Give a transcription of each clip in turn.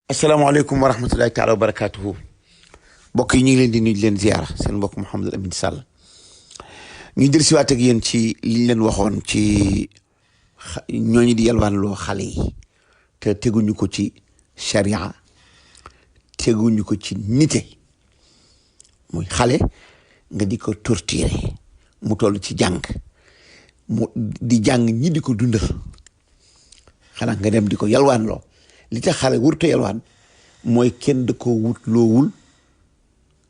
asalaamaaleykum wa rahmatulahi taala wa barakaatuhu mbokk yi ñu ngi leen di nuyu di leen ziara seen mbokk Mouhamadou Amine Sall ñu del siwaat ak yéen ci liñ leen waxoon ci ñooñu di yalwaan loo xale yi te teguñu ko ci sharia teguñu ko ci nite muy xale nga di ko torturer mu toll ci jàng mu di jàng ñi di ko dundal xanaa nga dem di ko yalwaan loo li tax xale wurtu yalwaan mooy kenn da ko wut loowul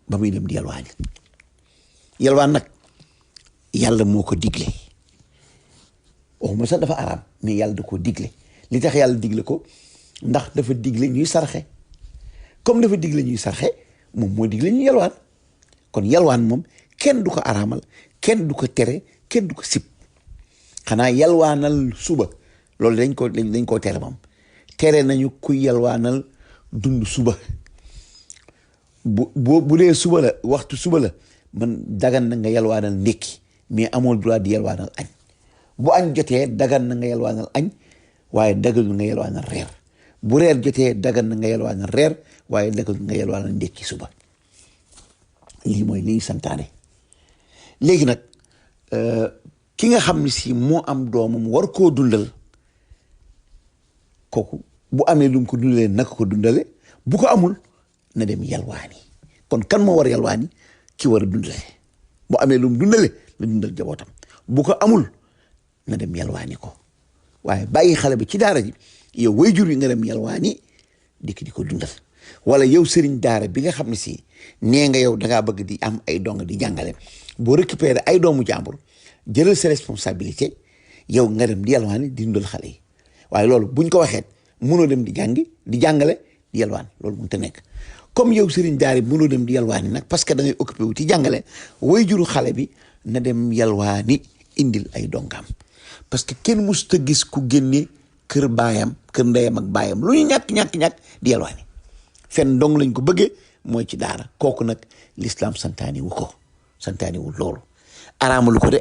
ba muy dem di yalwaani yalwaan nag yàlla moo ko digle waxuma sax dafa araam mais yàlla da ko digle li tax yàlla digle ko ndax dafa digle ñuy sarxe comme dafa digle ñuy sarxe moom moo digle ñuy yalwaan kon yalwaan moom kenn du ko araamal kenn du ko tere kenn du ko sib xanaa yalwaanal suba loolu dañ koo tere moom tere nañu ku yalwaanal dund suba bu dee suba la waxtu suba la man dagan na nga yalwaanal ndékki mais amoo droit di yalwaanal añ bu añ jotee dagan na nga yalwaanal añ waaye daganul nga yalwaanal reer bu reer jotee dagan na nga yalwaanal reer waaye daganul nga yalwaanal ndékki suba lii mooy li santaane léegi nag ki nga xam ne si moo am doomam war koo dundal kooku bu amee lu mu ko dundalee naka ko dundale bu ko amul na dem yalwaani kon kan moo war a yalwaani ki war a dundale bu amee lu mu dundale na dundal jabootam bu ko amul na dem yalwaani ko waaye bàyyi xale bi ci daara ji yow waajur wi nga dem yalwaani di ko dundal wala yow sëriñ daara bi nga xam ne si nee nga yow dangaa bëgg di am ay dong di jàngale boo récupérer ay doomu jàmbur jëlal sa responsabilité yow nga dem di yalwaani di dundal xale yi waaye loolu buñ ko waxee mënoo dem di jàngi di jàngale di yalwaan loolu mënut a nekk comme yow sëriñ daara bi mënoo dem di yalwaani nag parce que da ngay occupé wu ci jàngale way juru xale bi na dem yalwaani indil ay dongaam parce que kenn mosut a gis ku génne kër baayam kër ndeyam ak baayam lu ñu ñàkk di yalwaani fenn dong lañ ko bëggee mooy ci daara kooku nag l'islam santaani wu loolu araamalu ko de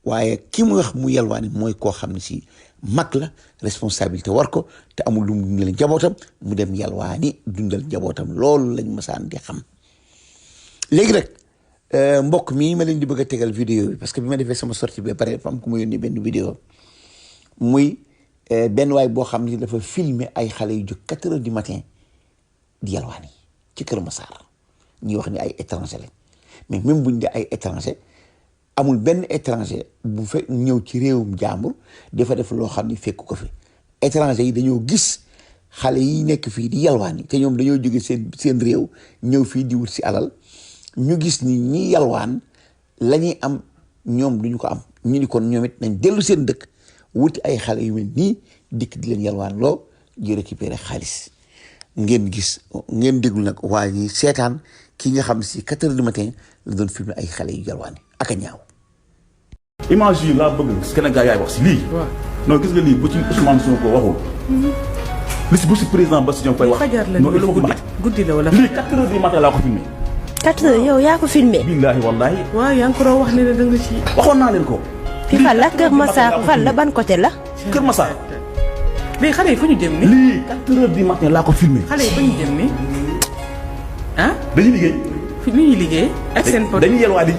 waaye ki mu wax mu yalwaani mooy koo xam ne si mag la responsabilité war ko te amul lu mu dundal njabootam mu dem yalwaani dundal njabootam loolu lañ masaan di xam léegi nag mbokk mii ma leen di bëgg a tegal vidéo bi parce que bi ma defee sama sortie bi pare dafa am ku ma yónnee benn vidéo muy benn waay boo xam ne dafa filmer ay xale yu jóg 4 heures du matin di yalwaani ci Kër Massar ñuy wax ni ay étranger lañ mais même buñ dee ay étranger amul benn étranger bu fekk ñëw ci réewum jàmbur dafa def loo xam ne fekk ko fi étranger yi dañoo gis xale yi nekk fii di yalwaan yi te ñoom dañoo jóge seen réew ñëw fii di wut si alal ñu gis ni ñi yalwaan la ñuy am ñoom duñu ko am ñu ni kon ñoom it nañ dellu seen dëkk wuti ay xale yu mel nii dikk di leen yalwaan loo di récupérer xaalis ngeen gis ngeen déglu nag waa ñi seetaan ki nga xam si 4 heures du matin la doon filmer ay xale yu yalwaan yi ak a ñaaw. image yi laa bëgg Sénégal yaay wax si lii. non gis nga lii bu ci Ousmane Sonko waxul. li si bu si président Bassirou Diomaye Faye wax. non il faut que guddi la wala. lii 4 heures du matin laa ko filmé. 4 heures yow yaa ko filmé. billaahi wallaahi. waaw yaa ngi ko doon wax ne da nga ci. waxoon naa leen ko. fi fan la Kër Massar fan la ban côté la. Kër Massar. mais xale yi fu ñu dem ni lii 4 heures du matin laa ko filmé. xale yi fu ñu dem ni ah. dañuy liggéey. fi ñuy liggéey ak seen pot. dañuy yelwaani.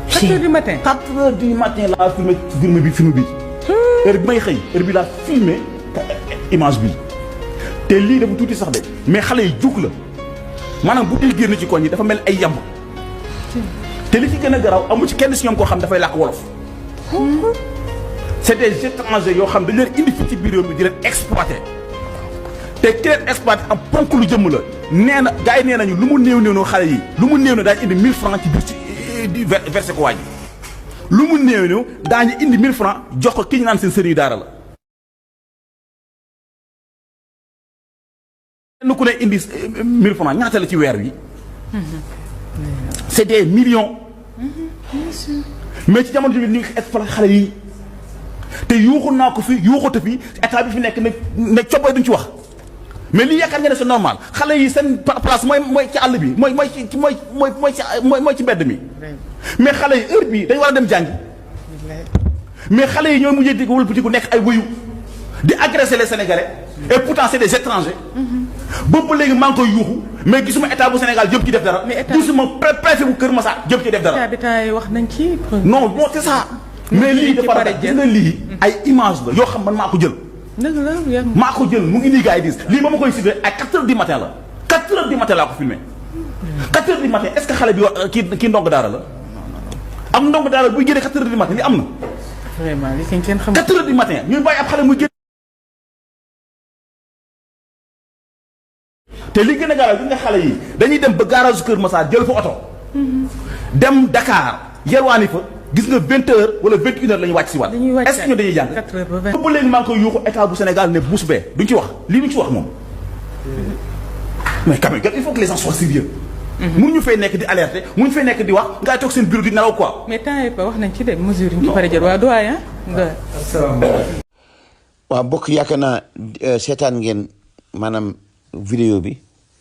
4 heures du matin. 4 heures du matin laa filmé film bi. heure bi may xëy heure bi laa filmé image bi te lii dafa tuuti sax de mais xale yi jug la maanaam bu dee génn ci koñ yi dafa mel ay yamb te li ci gën a garaaw amu ci kenn si ñoom koo xam dafay làkk wolof. c'est des étrangers yoo xam dañu leen indi fii ci biir réew mi di leen exploité te ki leen exploité am ponk lu jëmm la nee na gars yi nee nañu lu mu néew xale yi lu mu néew daañu indi 1000 francs ci biir di versé ko waa ji lu mu néew daañu indi 1000 francs jox ko ki ñu naan seen sëriñu daara la. kenn ku ne indi 1000 francs ñaata la ci weer wi. c'est des millions. mais ci jamono ji ñu ngi exploité xale yi te yuuxu naa ko fi yuuxute fi état bi fi nekk ne coppay duñ ci wax. mais lii yaakaar nga ne c'est normal xale yi seen place mooy ci àll bi mooy ci mbedd mi. mais xale yi heure bii dañu war a dem jàngi. mais xale yi ñoo mujjee di wëlbatiku nekk ay wëyu di agresser les Sénégalais et pourtant c'est des étrangers. boobu léegi maa ngi koy yuuxu mais gisuma état bu Sénégal jëm ci def dara. mais état gisuma préfet bu Kër Massar jëm ci def dara. état bi tay wax nañ ci. non c'est ça. mais lii dafa rafet gis nga lii ay image la yoo xam man maa ko jël. dëgg la maa ko jël mu ngi nii gars yi dis lii ba ma koy filmé ay 4 heures du matin la 4 heures du matin laa ko filmé 4 heures du matin est-ce que xale bi wax kii ndongo daara la am ndongo daara buy génnee 4 heures du matin li am na. vraiment li kenn xamul. 4 heures du matin ñun bàyyi ab xale muy génn. te li gën a gaaw gis nga xale yi dañuy dem ba garage Kër Massar jël fa oto. dem Dakar yelwaani fa. gis nga 20 heures wala 21 heures la ñu wàcc si waat. est-ce que ñoo dañuy jàng. 4 heures ba 20. ba léegi maa ngi koy yuuxu état bu Sénégal ne buus bee duñ ci wax lii duñ ci wax moom. mais quand même il faut que les gens soient sérieux. mun ñu fay nekk di alerter mun ñu fay nekk di wax ngay toog seen bureau di nelaw quoi. mais temps yii wax nañ ci de mesure yi ñu ci pare jël waa doyen. asalaamaaleykum. waaw mbokk yaakaar naa seetaan ngeen maanaam vidéo bi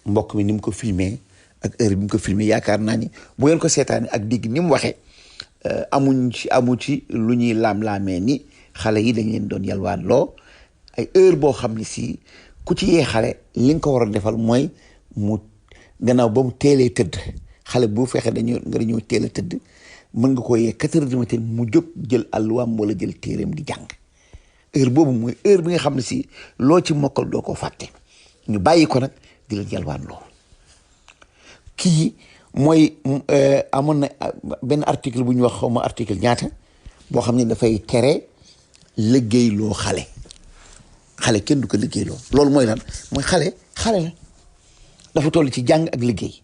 mbokk mi ni mu ko filmé ak heure bi mu ko filmé yaakaar naa ni bu ngeen ko seetaanee ak digg ni mu waxee. amu ci lu ñuy laam-laamee ni xale yi dañ leen doon yalwaan loo ay heure boo xam ne si ku ci yee xale li nga ko war a defal mooy mu gannaaw ba mu teelee tëdd xale bu fekkee dañoo teel a tëdd mën nga ko yee 4 heures du matin mu jóg jël àlluwaam wala jël téereem di jàng heure boobu mooy heure bi nga xam ne si loo ci mokkal doo ko fàtte ñu bàyyi ko nag di leen yalwaan loo kii mooy amoon na benn article bu ñu wax xaw ma article ñaata boo xam ne dafay tere liggéeyloo xale kenn du ko liggéeyloo loolu mooy lan mooy xale la dafa toll ci jàng ak liggéey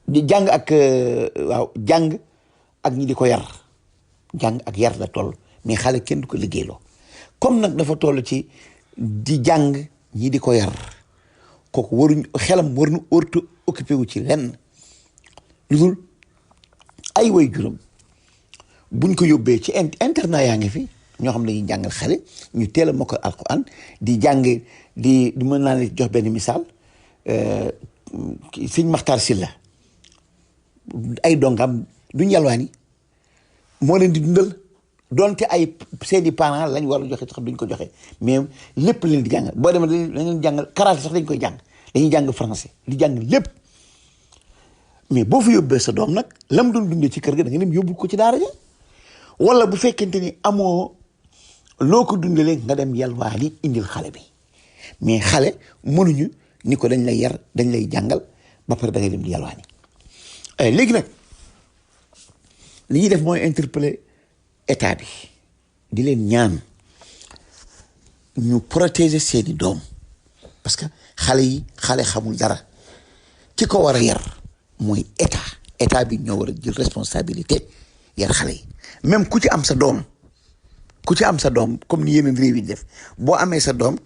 di jàng ak jàng ak ñi di ko yar jàng ak yar la toll mais xale kenn du ko liggéeyloo comme nag dafa toll ci di jàng ñi di ko yar kooku xelam wartu occupé wu ci lenn lu dul ay way juróom buñ ko yóbbee ci internat yaa ngi fi ñoo xam ne dañuy jàngal xale ñu teel a mokkal alquran di jàng di mën naa ne jox benn misaal sëñ Maxtaar Silla ay dongam duñ yalwaani moo leen di dundal donte ay seeni parents lañ war a joxe sax duñ ko joxe mais lépp leen di jàngal boo demee dañ jàngal karaté sax dañ koy jàng dañuy jàng français di jàng lépp mais boo fa yóbbee sa doom nag lam doon dundee ci kër ga da nga dem yóbbu ko ci daara ja wala bu fekkente ni amoo loo ko dundalee nga dem yalwaani indil xale bi mais xale mënuñu ni ko dañ lay yar dañ lay jàngal ba pare da ngay dem di yalwaani léegi nag li ñuy def mooy interpeller état bi di leen ñaan ñu protéger seeni doom parce que xale xamul dara ki ko war a yar mooy état bi ñoo war a jël responsabilité yar xale yi même ku ci am sa doom comme ni yeneen réew yi def boo amee sa doom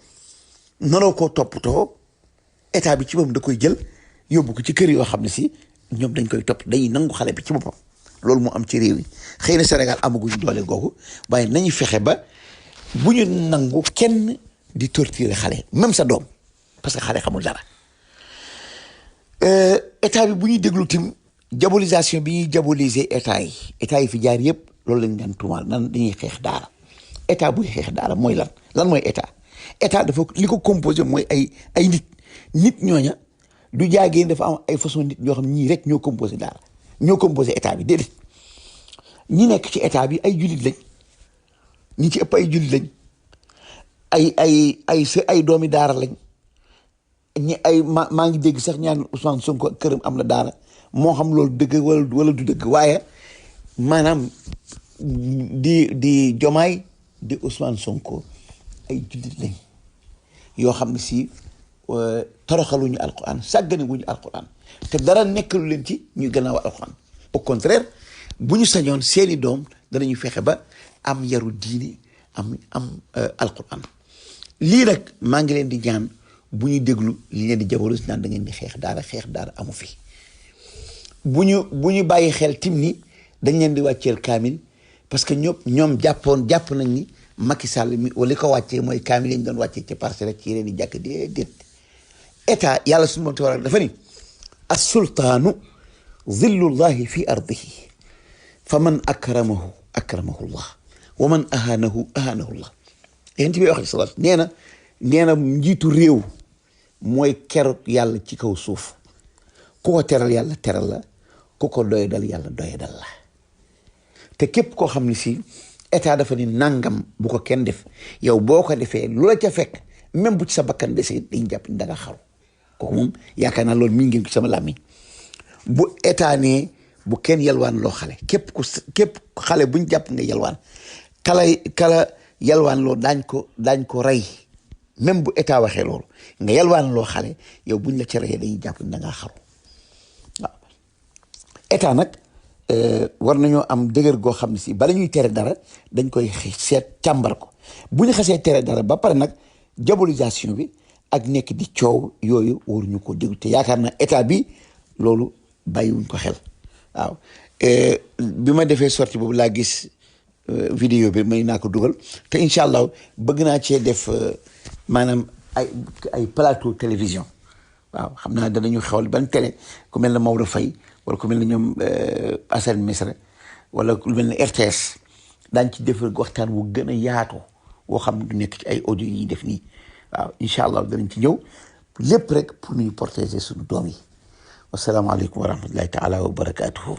naroo koo toppatoo état bi ci boppam da koy jël yóbbu ko ci kër yoo xam ne si ñoom dañ koy topp dañuy nangu xale bi ci boppam loolu moo am ci réew yi xëy na Sénégal amaguñu doole googu waaye nañu fexe ba bu ñu nangu kenn di torturer xale même sa doom parce que xale xamul dara état bi bu ñuy déglu tim diabolisation bi ñuy diaboliser état yi fi jaar yëpp loolu lañ daan tuumaal nan dañuy xeex daara état buy xeex daara mooy lan mooy état dafa li ko composé mooy ay nit ñooña du jaagee dafa am ay façon nit ñoo xam ñii rek ñoo composé daara ñoo composé état bi déedéet ñi nekk ci état bi ay jullit lañ ñi ci ëpp ay jullit lañ ay doomi daara lañ maa ngi dégg sax ñaan Ousmane Sonko këram am na daara moo xam loolu dëgg wala du dëgg waaye maanaam di Jomaay di Ousmane Sonko ay jullit lañ yoo xam ne si toroxaluñu alquran sàggane wuñu alquran te dara nekkalu leen ci ñu gannaaw alquran au contraire bu ñu sañoon seeni doom danañu fexe ba am yaru diini am alquran lii nag maa ngi leen di ñaan bu ñu déglu li leen di jabalu naan da ngeen di xeex daara amu fi bu ñu bàyyi xel tim ni dañ leen di wàcceel kaamil parce que ñoom jàpp nañ ni Macky Sall mi wala li ko wàccee mooy kaamil lañ doon wàccee ci parce rek ci yeneen di jàkk déedéet état yàlla suñu moom tabaaraka dafa ni as-sultaanu zillullahi fi ardihi fa man akramahu llah wa man ahaanahu llah yéen ci bi wax salaat nee na nee na njiitu réew mooy keroog yàlla ci kaw suuf ku ko teral yàlla teral la ku ko doy dal yàlla doy dal la te képp koo xam ne si état dafa ni nangam bu ko kenn def yow boo ko defee lu la ca fekk même bu ci sa bakkan desee dañ jàpp ni da nga xaru kooku moom yaakaar naa loolu mi ngeen ko sama làmmiñ bu état ne bu kenn yalwaan loo xale képp xale buñ jàpp nga yalwaan kala yalwaan loo daañ ko rey même bu état waxee loolu nga yalwaan loo xale yow buñ la ca reyee dañuy jàpp ni da ngaa xaru waaw état nag war nañoo am dëgër goo xam ne si bala ñuy tere dara dañ koy seet càmbar ko bu ñu xasee tere dara ba pare nag diabolisation bi ak nekk di coow yooyu waruñu ko déglu te yaakaar na état bi loolu bàyyiwuñ ko xel waaw bi ma defee sortie boobu laa gis vidéo bi may naa ko dugal te incha allah bëgg naa cee def maanaam ay plateau télévision waaw xam naa danañu xewal ban télé ku mel ne Maodo Faye wala ku mel ne ñoom Assane Mesra wala ku mel ne RTS daañ ci def waxtaan wu gën a yaatu woo xam ne du nekk ci ay audio yi def nii waaw incha allah danañ ci ñëw lépp rek pour ñu protéger suñu doom yi wasalaamaaleykum wa rahmatullahi taala wa barakatuhu